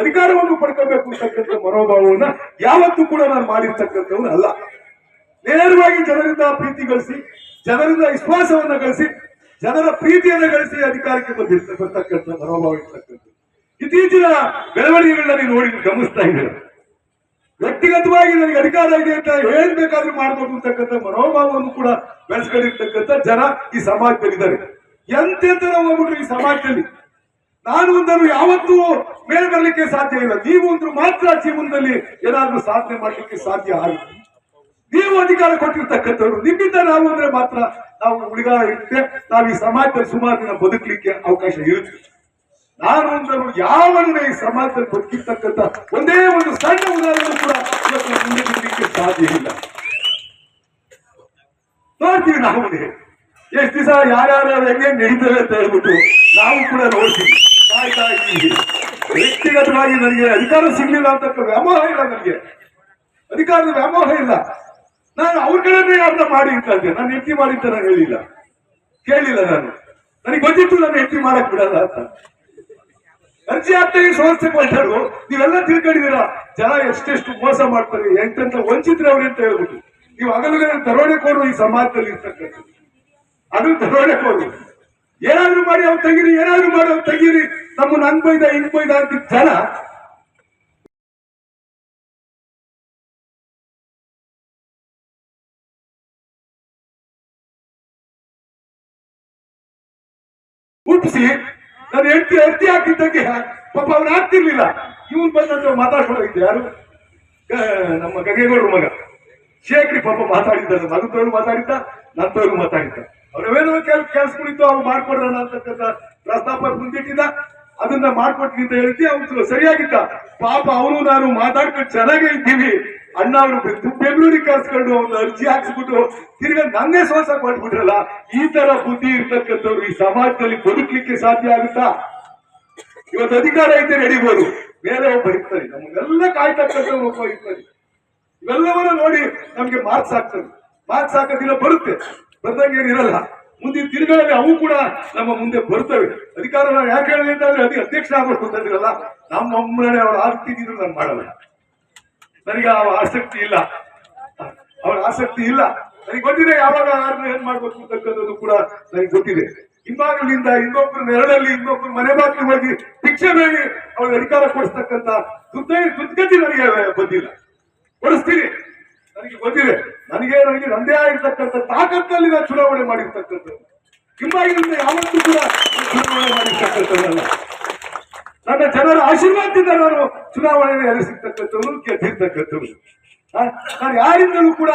ಅಧಿಕಾರವನ್ನು ಪಡ್ಕೋಬೇಕು ಅಂತಕ್ಕಂಥ ಮನೋಭಾವವನ್ನ ಯಾವತ್ತೂ ಕೂಡ ನಾನು ಮಾಡಿರ್ತಕ್ಕಂಥವ್ನು ಅಲ್ಲ. ನೇರವಾಗಿ ಜನರಿಂದ ಪ್ರೀತಿ ಗಳಿಸಿ, ಜನರಿಂದ ವಿಶ್ವಾಸವನ್ನ ಗಳಿಸಿ, ಜನರ ಪ್ರೀತಿಯನ್ನ ಗಳಿಸಿ ಅಧಿಕಾರಕ್ಕೆ ಬರ್ತಕ್ಕಂಥ ಮನೋಭಾವ ಇರ್ತಕ್ಕಂಥ ಇತ್ತೀಚಿನ ಬೆಳವಣಿಗೆಗಳನ್ನ ನೀವು ನೋಡಿ ಗಮನಿಸ್ತಾ ಇದ್ದೀರ. ವ್ಯಕ್ತಿಗತವಾಗಿ ನನಗೆ ಅಧಿಕಾರ ಇದೆ ಅಂತ ಹೇಳ್ಬೇಕಾದ್ರೂ ಮಾಡ್ಬೇಕು ಅಂತಕ್ಕಂಥ ಮನೋಭಾವವನ್ನು ಕೂಡ ಬೆಳೆಸ್ಕೊಂಡಿರ್ತಕ್ಕಂಥ ಜನ ಈ ಸಮಾಜದಲ್ಲಿದ್ದಾರೆ. ಎಂತೆಂತರ ಹೋಗ್ಬಿಟ್ರು ಈ ಸಮಾಜದಲ್ಲಿ. ನಾನು ಒಂದರು ಯಾವತ್ತೂ ಮೇಲೆ ಬರಲಿಕ್ಕೆ ಸಾಧ್ಯ ಇಲ್ಲ. ನೀವು ಒಂದು ಮಾತ್ರ ಜೀವನದಲ್ಲಿ ಏನಾದ್ರೂ ಸಾಧನೆ ಮಾಡ್ಲಿಕ್ಕೆ ಸಾಧ್ಯ ಆಗುತ್ತೆ. ನೀವು ಅಧಿಕಾರ ಕೊಟ್ಟಿರ್ತಕ್ಕಂಥವ್ರು, ನಿಮ್ಮಿಂದ ನಾವು ಅಂದ್ರೆ ಮಾತ್ರ ನಾವು ಉಳಿಗಾಲ ಇರುತ್ತೆ. ನಾವು ಈ ಸಮಾಜದಲ್ಲಿ ಸುಮಾರು ದಿನ ಬದುಕಲಿಕ್ಕೆ ಅವಕಾಶ ಇರುತ್ತೆ. ನಾನು ಒಂದರು ಯಾವನ್ನ ಈ ಸಮಾಜದಲ್ಲಿ ಬದುಕಿರ್ತಕ್ಕಂಥ ಒಂದೇ ಒಂದು ಸಣ್ಣ ಉದಾಹರಣೆ ಕೂಡ ಮುಂದೆ ಬರಲಿಕ್ಕೆ ಸಾಧ್ಯ ಇಲ್ಲ. ನೋಡ್ತೀವಿ ನಾವು ಎಷ್ಟು ದಿವಸ ಯಾರ್ಯಾರು ಹೆಂಗೆ ನಡೀತವೆ ಅಂತ ಹೇಳ್ಬಿಟ್ಟು ನಾವು ಕೂಡ ನೋಡ್ತೀವಿ, ಕಾಯ್ತಾ ಇದ್ದೀವಿ. ವ್ಯಕ್ತಿಗತವಾಗಿ ನನಗೆ ಅಧಿಕಾರ ಸಿಗ್ಲಿಲ್ಲ ಅಂತ ವ್ಯಾಮೋಹ ಇಲ್ಲ, ನನಗೆ ಅಧಿಕಾರದ ವ್ಯಾಮೋಹ ಇಲ್ಲ. ನಾನು ಅವ್ರ ಕಡೆನೇ ಯಾರನ್ನ ಮಾಡಿ ಅಂತ ಇದ್ದೆ. ನಾನು ಹೆಂಡತಿ ಮಾಡಿ ಅಂತ ನಾನು ಹೇಳಿಲ್ಲ, ಕೇಳಿಲ್ಲ. ನನಗೆ ಗೊತ್ತಿತ್ತು ನಾನು ಹೆಂಡತಿ ಮಾಡಕ್ ಬಿಡಲ್ಲ ಅಂತ. ಅರ್ಜಿ ಆಗ್ತಾಗಿ ಸಂಸ್ಥೆ ಕೊಟ್ಟರು. ನೀವೆಲ್ಲ ತಿಳ್ಕೊಂಡಿದ್ದೀರಾ ಜನ ಎಷ್ಟೆಷ್ಟು ಮೋಸ ಮಾಡ್ತಾರೆ, ಎಂತೆಂತ ವಂಚಿದ್ರೆ ಅವ್ರು ಅಂತ ಹೇಳ್ಬಿಟ್ಟು. ನೀವು ಹಗಲುಗಳ ದರೋಡೆಕೋರು ಈ ಸಮಾಜದಲ್ಲಿ ಇರ್ತಕ್ಕಂಥ ಅದು ದರೋಡೆಕೋರು. ಏನಾದ್ರು ಮಾಡಿ ಅವ್ರು ತೆಗೀರಿ, ಏನಾದ್ರು ಮಾಡಿ ಅವ್ರು ತೆಗೀರಿ, ನಮ್ಮನ್ನ ಅನ್ಬೈದ ಇನ್ಬೈದ ಅಂತ ಜನ ಹುಟ್ಟಿಸಿ ನಾನು ಹೆಂಡತಿ ಹಾಕಿದ್ದಕ್ಕೆ ಪಾಪ ಅವ್ನು ಆಗ್ತಿರ್ಲಿಲ್ಲ. ಇವನ್ ಬಂದಂತ ಮಾತಾಡ್ಕೊಂಡೋಗಿದ್ದೆ. ಯಾರು? ನಮ್ಮ ಗಂಗೇಗೌಡರು ಮಗ ಶೇಖರಿ ಪಾಪ ಮಾತಾಡಿದ್ದಾರೆ. ಮಗದವ್ರು ಮಾತಾಡಿದ್ದ, ನಂತವ್ರು ಮಾತಾಡಿದ್ದ. ಅವ್ರವೇನೋ ಕೆಲ್ಸಗಳಿತ್ತು, ಅವ್ರು ಮಾಡ್ಕೊಡ್ರೋಣ ಅಂತಕ್ಕಂಥ ಪ್ರಸ್ತಾಪ ಮುಂದಿಟ್ಟಿದ್ದ. ಅದನ್ನ ಮಾಡ್ಕೊಡ್ತೀನಿ ಅಂತ ಹೇಳ್ತಿ. ಅವ್ರು ಸರಿಯಾಗಿದ್ದ. ಪಾಪ ಅವನು ನಾನು ಮಾತಾಡ್ಕೊಂಡು ಚೆನ್ನಾಗೇ ಇದ್ದೀವಿ. ಅಣ್ಣ ಅವರು ಬೆಂಗಳೂರಿಗೆ ಕರ್ಸ್ಕೊಂಡು ಅವ್ನು ಅರ್ಜಿ ಹಾಕ್ಸ್ಬಿಟ್ಟು ತಿರ್ಗಾ ನನ್ನೇ ಸೋಸ ಮಾಡ್ಬಿಟ್ರಲ್ಲ. ಈ ತರ ಬುದ್ಧಿ ಇರ್ತಕ್ಕಂಥವ್ರು ಈ ಸಮಾಜದಲ್ಲಿ ಬದುಕಲಿಕ್ಕೆ ಸಾಧ್ಯ ಆಗುತ್ತಾ? ಇವತ್ತು ಅಧಿಕಾರ ಐತೆ ನಡಿಬೋದು, ಬೇರೆ ಒಬ್ಬ ಇರ್ತಾರೆ, ನಮಗೆಲ್ಲ ಕಾಯ್ತಕ್ಕಂಥ ಒಬ್ಬ ಇರ್ತಾರೆ. ಇವೆಲ್ಲವನ್ನ ನೋಡಿ ನಮ್ಗೆ ಮಾರ್ಕ್ಸ್ ಹಾಕ್ತಾರೆ. ಮಾರ್ಕ್ಸ್ ಹಾಕೋ ದಿನ ಬರುತ್ತೆ, ಬರ್ದಂಗೆ ಏನಿರಲ್ಲ. ಮುಂದಿನ ದಿನಗಳಲ್ಲಿ ಅವು ಕೂಡ ನಮ್ಮ ಮುಂದೆ ಬರ್ತವೆ. ಅಧಿಕಾರ ನಾವು ಯಾಕೆ ಹೇಳಿದೆ ಅಂತಂದ್ರೆ ಅದಕ್ಕೆ ಅಧ್ಯಕ್ಷ ಆಗ್ಬೇಕು ಅಂತಂದ್ರಲ್ಲ, ನಮ್ಮ ಒಮ್ಮನೆ ಅವ್ರು ಆಗ್ತಿದ್ರು ನಾನು ಮಾಡಲ್ಲ. ನನಗೆ ಆ ಆಸಕ್ತಿ ಇಲ್ಲ, ಅವಳ ಆಸಕ್ತಿ ಇಲ್ಲ. ನನಗೆ ಗೊತ್ತಿದೆ ಯಾವಾಗ ಯಾರನ್ನ ಏನ್ ಮಾಡ್ಬೇಕು ಅಂತಕ್ಕಂಥದ್ದು ಕೂಡ ನನಗೆ ಗೊತ್ತಿದೆ. ಹಿಂಭಾಗಲಿಂದ ಇನ್ನೊಬ್ರು ನೆರಳಲ್ಲಿ ಇನ್ನೊಬ್ರು ಮನೆ ಬಾಗಿಲು ಹೋಗಿ ಭಿಕ್ಷೆ ಬೇಡಿ ಅವ್ರಿಗೆ ಅಧಿಕಾರ ಕೊಡಿಸ್ತಕ್ಕಂಥ ದುರ್ಗತಿ ನನಗೆ ಬಂದಿಲ್ಲ. ಕೊಡಿಸ್ತೀನಿ, ನನಗೆ ಗೊತ್ತಿದೆ. ನನಗೆ ನಂದೇ ಆಗಿರ್ತಕ್ಕಂಥ ತಾಕತ್ತಲ್ಲಿ ನಾನು ಚುನಾವಣೆ ಮಾಡಿರ್ತಕ್ಕಂಥದ್ದು. ಹಿಂಭಾಗಲಿಂದ ಯಾವತ್ತೂ ಕೂಡ ಚುನಾವಣೆ ಮಾಡಿರ್ತಕ್ಕಂಥದ್ದಲ್ಲ. ನನ್ನ ಜನರ ಆಶೀರ್ವಾದದಿಂದ ನಾನು ಚುನಾವಣೆಯನ್ನು ಎದುರಿಸಿರ್ತಕ್ಕಂಥವ್ರು, ಗೆದ್ದಿರ್ತಕ್ಕಂಥವ್ರು. ನಾನು ಯಾರಿಂದಲೂ ಕೂಡ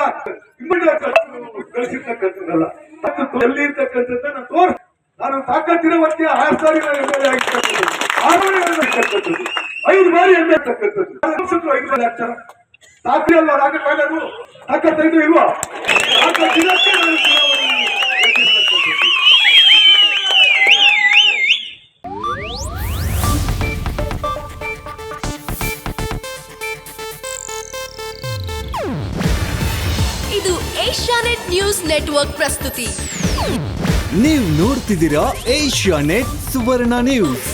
ಗಳಿಸಿರ್ತಕ್ಕಂಥದ್ದಲ್ಲ. ಎಲ್ಲಿ ಇರ್ತಕ್ಕಂಥದ್ದ ನಾನು ನಾನು ತಾಕತ್ತಿನ ಮತ್ತೆ 6 ಸಾರಿ ನಾನು ಎಮ್ಮೆಲ್ಯೆ ಆಗಿರ್ತಕ್ಕಂಥದ್ದು, 6 ಬಾರಿ ಆಗಿರ್ತಕ್ಕಂಥದ್ದು, 5 ಬಾರಿ ಎಮ್ಮೆ ಆಗ್ತಕ್ಕಂಥದ್ದು, 5 ಬಾರಿ ಆಗ್ತಾರ. ತಾಕಿ ಅಲ್ವಾ ಆಗಕ್ಕಾಗದು? ತಾಕತ್ತೈದು ಇಲ್ವಾ? ತಾಕತ್ತಿನಕ್ಕೆ ನಾನು ಚುನಾವಣೆ ಇದು ಏಷ್ಯಾನೆಟ್ ನ್ಯೂಸ್ ನೆಟ್ವರ್ಕ್ ಪ್ರಸ್ತುತಿ. ನೀವು ನೋಡ್ತಿದ್ದೀರಾ ಏಷ್ಯಾನೆಟ್ ಸುವರ್ಣ ನ್ಯೂಸ್.